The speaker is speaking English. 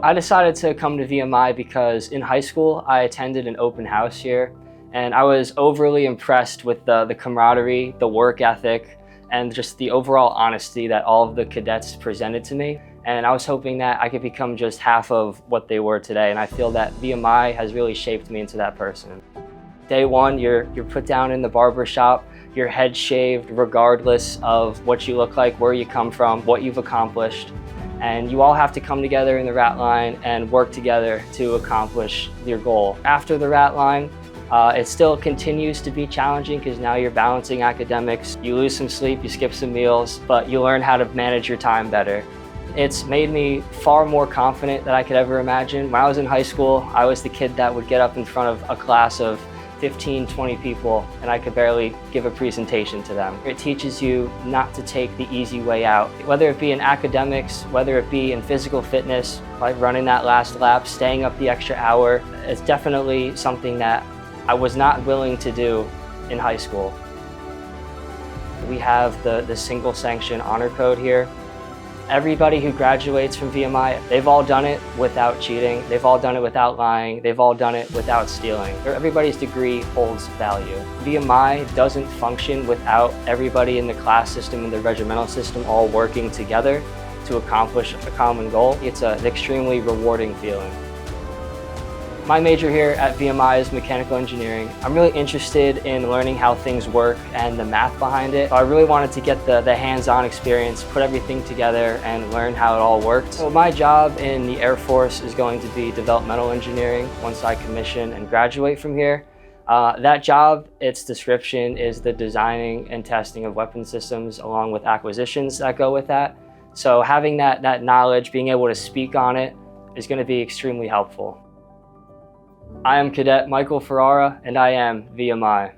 I decided to come to VMI because in high school I attended an open house here, and I was overly impressed with the camaraderie, the work ethic, and just the overall honesty that all of the cadets presented to me. And I was hoping that I could become just half of what they were today, and I feel that VMI has really shaped me into that person. Day one, you're put down in the barber shop, your head shaved regardless of what you look like, where you come from, what you've accomplished. And you all have to come together in the rat line and work together to accomplish your goal. After the rat line, it still continues to be challenging because now you're balancing academics. You lose some sleep, you skip some meals, but you learn how to manage your time better. It's made me far more confident than I could ever imagine. When I was in high school, I was the kid that would get up in front of a class of 15, 20 people, and I could barely give a presentation to them. It teaches you not to take the easy way out. Whether it be in academics, whether it be in physical fitness, like running that last lap, staying up the extra hour, it's definitely something that I was not willing to do in high school. We have the single sanction honor code here. Everybody who graduates from VMI, they've all done it without cheating, they've all done it without lying, they've all done it without stealing. Everybody's degree holds value. VMI doesn't function without everybody in the class system and the regimental system all working together to accomplish a common goal. It's an extremely rewarding feeling. My major here at VMI is mechanical engineering. I'm really interested in learning how things work and the math behind it. So I really wanted to get the hands-on experience, put everything together and learn how it all worked. So my job in the Air Force is going to be developmental engineering once I commission and graduate from here. That job, its description is the designing and testing of weapon systems along with acquisitions that go with that. So having that knowledge, being able to speak on it is going to be extremely helpful. I am Cadet Michael Ferrara, and I am VMI.